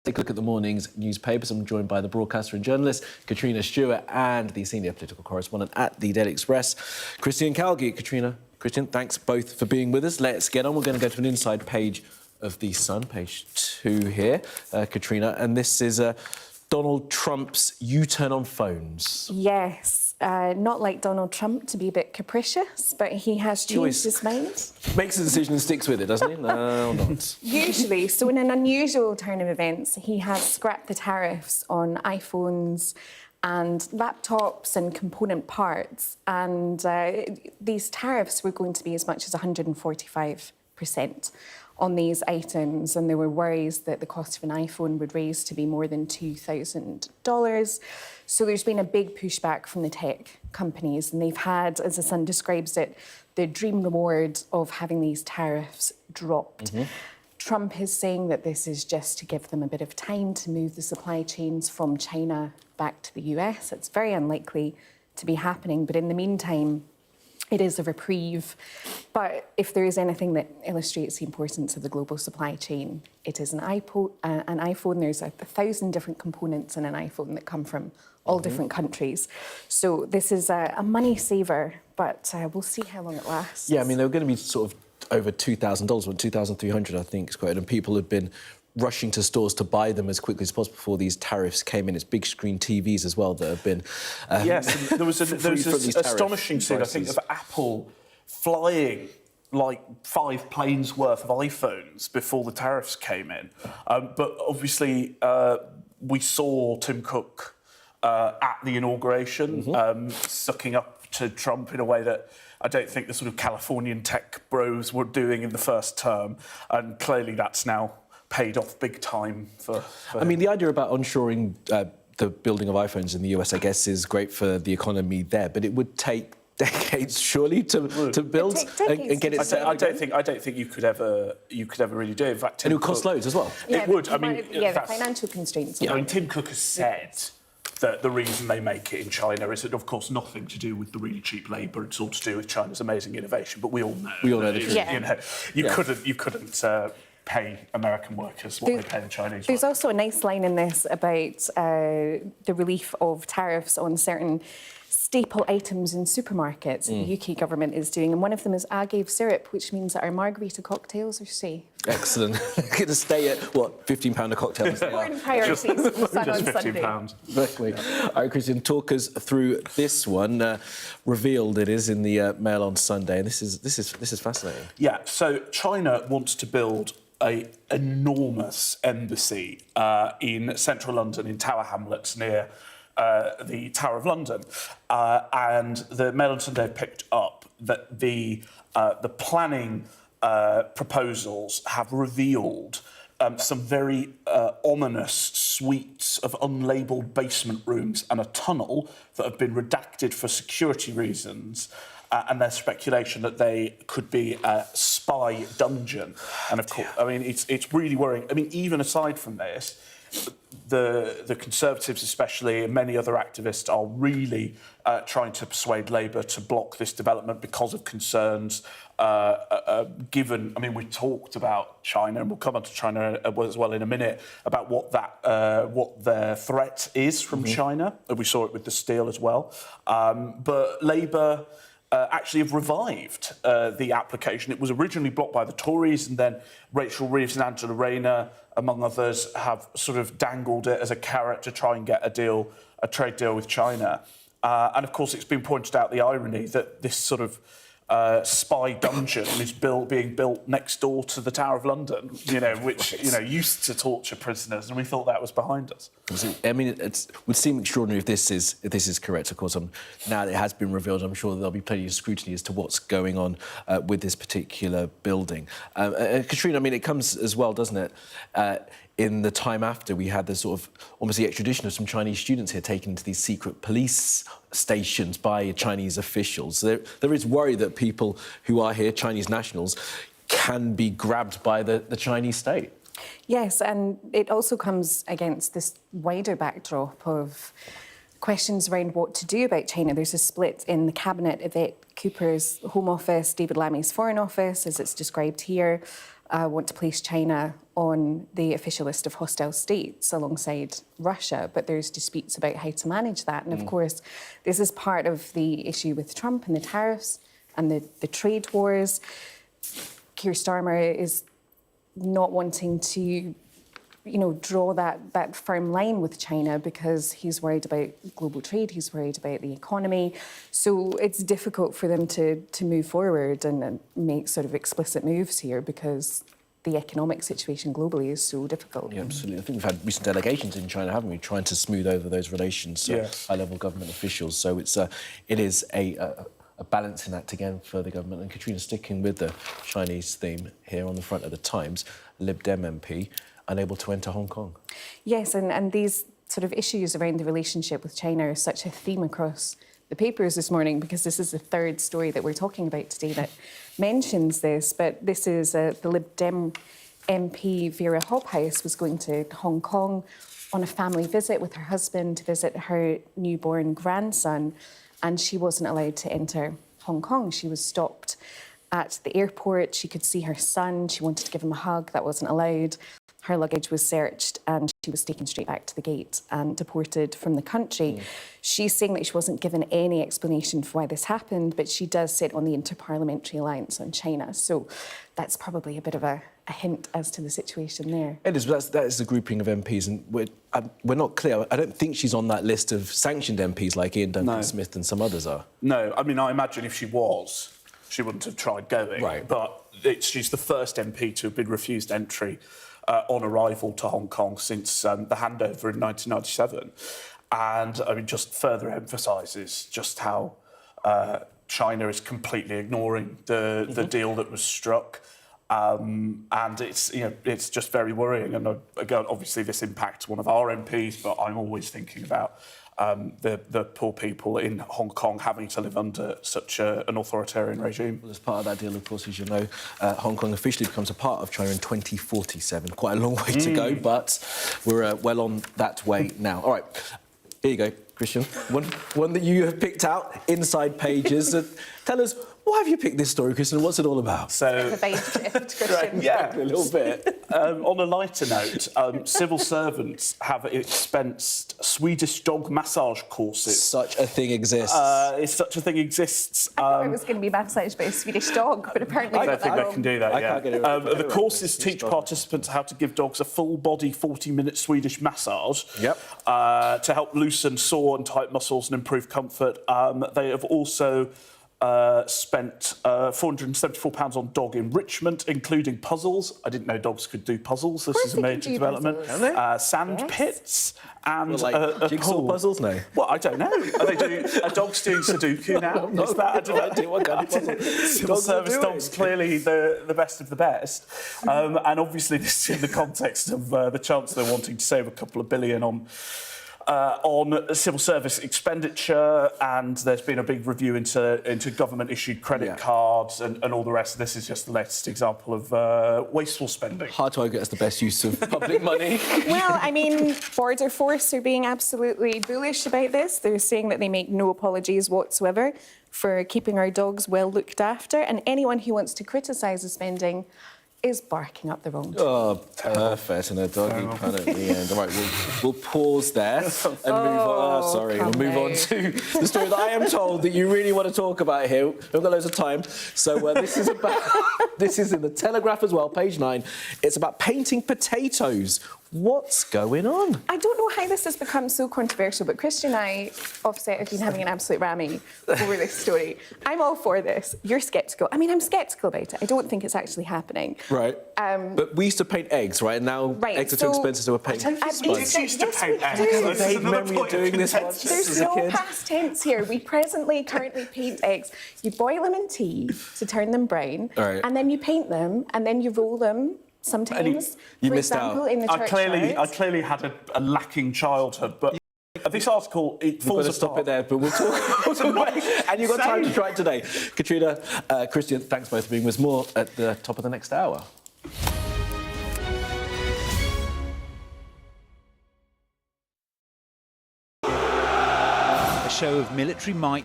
Take a look at the morning's newspapers. I'm joined by the broadcaster and journalist, Katrina Stewart, and the senior political correspondent at the Daily Express, Christian Calgi. Katrina, Christian, thanks both for being with us. Let's get on. We're going to go to an inside page of The Sun, page 2 here, Katrina, and this is Donald Trump's U-turn on phones. Yes. Not like Donald Trump to be a bit capricious, but he has changed his mind. Makes a decision and sticks with it, doesn't he? No, not. Usually. So in an unusual turn of events, he has scrapped the tariffs on iPhones and laptops and component parts. And these tariffs were going to be as much as 145% on these items, and there were worries that the cost of an iPhone would raise to be more than $2,000. So there's been a big pushback from the tech companies, and they've had, as The Sun describes it, the dream reward of having these tariffs dropped. Trump is saying that this is just to give them a bit of time to move the supply chains from China back to the US. It's very unlikely to be happening, but in the meantime, it is a reprieve. But if there is anything that illustrates the importance of the global supply chain, it is an iPhone. There's 1,000 different components in an iPhone that come from all different countries. So this is a money saver, but we'll see how long it lasts. Yeah, I mean, they were going to be sort of over $2,000, or $2,300, I think is quoted, and people have been rushing to stores to buy them as quickly as possible before these tariffs came in. It's big screen TVs as well that have been yes, and there was an astonishing scene, I think, of Apple flying like 5 planes worth of iPhones before the tariffs came in. But obviously, we saw Tim Cook at the inauguration, sucking up to Trump in a way that I don't think the sort of Californian tech bros were doing in the first term. And clearly that's now paid off big time for I mean, the idea about onshoring the building of iPhones in the US, I guess, is great for the economy there, but it would take decades, surely, to build and get it set up. I don't think you could ever really do it. In fact, and it would cost loads as well. Yeah, it would. I mean, the financial constraints. I mean, Tim Cook has said that the reason they make it in China is, of course, nothing to do with the really cheap labour. It's all to do with China's amazing innovation. But we all know. We all know the truth. Yeah. You couldn't pay American workers what they pay the Chinese. There's also a nice line in this about the relief of tariffs on certain staple items in supermarkets that the UK government is doing, and one of them is agave syrup, which means that our margarita cocktails are safe. Excellent. Going to stay at, what, £15 a cocktail? Important priorities for the Sun on Sunday. £15. Exactly. All right, Christian, talk us through this one. Revealed it is in the Mail on Sunday, and this is fascinating. Yeah, so China wants to build an enormous embassy in central London, in Tower Hamlets, near the Tower of London. And the Mail on Sunday picked up that the planning proposals have revealed some very ominous suites of unlabelled basement rooms and a tunnel that have been redacted for security reasons. And there's speculation that they could be a spy dungeon. And of course, I mean, it's really worrying. I mean, even aside from this, the Conservatives especially, and many other activists, are really trying to persuade Labour to block this development because of concerns given... I mean, we talked about China, and we'll come on to China as well in a minute, about what their threat is from China. We saw it with the steel as well. But Labour actually have revived the application. It was originally blocked by the Tories, and then Rachel Reeves and Angela Rayner, among others, have sort of dangled it as a carrot to try and get a trade deal with China. And of course, it's been pointed out the irony that this sort of spy dungeon is being built next door to the Tower of London, which used to torture prisoners, and we thought that was behind us. I mean, it would seem extraordinary if this is correct. Of course, now that it has been revealed, I'm sure there'll be plenty of scrutiny as to what's going on with this particular building. Katrina, I mean, it comes as well, doesn't it? In the time after we had the sort of almost the extradition of some Chinese students here taken to these secret police stations by Chinese officials. There is worry that people who are here, Chinese nationals, can be grabbed by the Chinese state. Yes, and it also comes against this wider backdrop of questions around what to do about China. There's a split in the cabinet. Yvette Cooper's Home Office, David Lammy's Foreign Office, as it's described here. want to place China on the official list of hostile states alongside Russia, but there's disputes about how to manage that. And of course, this is part of the issue with Trump and the tariffs and the trade wars. Keir Starmer is not wanting to draw that firm line with China because he's worried about global trade, he's worried about the economy. So it's difficult for them to move forward and make sort of explicit moves here because the economic situation globally is so difficult. Yeah, absolutely. I think we've had recent delegations in China, haven't we, trying to smooth over those relations, Yes. high-level government officials. So it is a balancing act again for the government. And Katrina, sticking with the Chinese theme here on the front of the Times, Lib Dem MP unable to enter Hong Kong. Yes, and these sort of issues around the relationship with China are such a theme across the papers this morning because this is the third story that we're talking about today that mentions this. But this is the Lib Dem MP Vera Hobhouse was going to Hong Kong on a family visit with her husband to visit her newborn grandson, and she wasn't allowed to enter Hong Kong. She was stopped at the airport. She could see her son. She wanted to give him a hug. That wasn't allowed. Her luggage was searched and she was taken straight back to the gate and deported from the country. She's saying that she wasn't given any explanation for why this happened, but she does sit on the Interparliamentary Alliance on China. So that's probably a bit of a hint as to the situation there. It is. That is a grouping of MPs, and we're not clear. I don't think she's on that list of sanctioned MPs like Ian Duncan Smith and some others are. No, I mean, I imagine if she was, she wouldn't have tried going. Right. But she's the first MP to have been refused entry on arrival to Hong Kong since the handover in 1997. And, I mean, just further emphasises just how China is completely ignoring the deal that was struck. And it's just very worrying. And again, obviously, this impacts one of our MPs, but I'm always thinking about the poor people in Hong Kong having to live under such an authoritarian regime. Well, as part of that deal, of course, as you know, Hong Kong officially becomes a part of China in 2047. Quite a long way to go, but we're well on that way now. All right, here you go, Christian. One that you have picked out, inside pages. Tell us, why have you picked this story, Christian? What's it all about? So, The vibe shift, Christian. yeah, A little bit. On a lighter note, civil servants have expensed Swedish dog massage courses. Such a thing exists. If such a thing exists. I thought it was going to be massaged by a Swedish dog, but apparently I don't think they can do that, I can't get it right. The courses teach participants how to give dogs a full-body 40-minute Swedish massage to help loosen sore and tight muscles and improve comfort. They have also spent £474 on dog enrichment, including puzzles. I didn't know dogs could do puzzles. This is a major development. Sand pits and a jigsaw pool. puzzles? No. Well, I don't know. Are they doing? Are dogs doing Sudoku now? No, Is that? I don't know. idea what kind of puzzle Civil dogs are service doing. dogs clearly the best of the best, and obviously this is in the context of the Chancellor wanting to save a couple of billion on civil service expenditure, and there's been a big review into government-issued credit cards and all the rest. This is just the latest example of wasteful spending. Hard to argue that's the best use of public money. Well, I mean, Border Force are being absolutely bullish about this. They're saying that they make no apologies whatsoever for keeping our dogs well looked after, and anyone who wants to criticise the spending is barking up the wrong tree. Oh, perfect. And a doggy pun at the end. All right, we'll pause there and move on. Oh, sorry, we'll move on to the story that I am told that you really want to talk about here. We've got loads of time. So this is about... This is in the Telegraph as well, page 9. It's about painting potatoes. What's going on? I don't know how this has become so controversial, but Christian and I, Offset, have been having an absolute rammy over this story. I'm all for this. You're sceptical. I mean, I'm sceptical about it. I don't think it's actually happening. Right. But we used to paint eggs, right? And now eggs are too expensive, so we're painting Kids used to paint eggs. do. This is another memory of point of doing this contention. once. There's as a no kid. past tense here. We currently paint eggs. You boil them in tea to turn them brown, Right. and then you paint them, and then you roll them sometimes. You for missed example, out. in the I churchyards. clearly had a lacking childhood, but this article it We're falls going to stop apart. it there, but we'll talk. We'll talk about it. And you've got time to try it today. Katrina, Christian, thanks both for being with us. More at the top of the next hour. A show of military might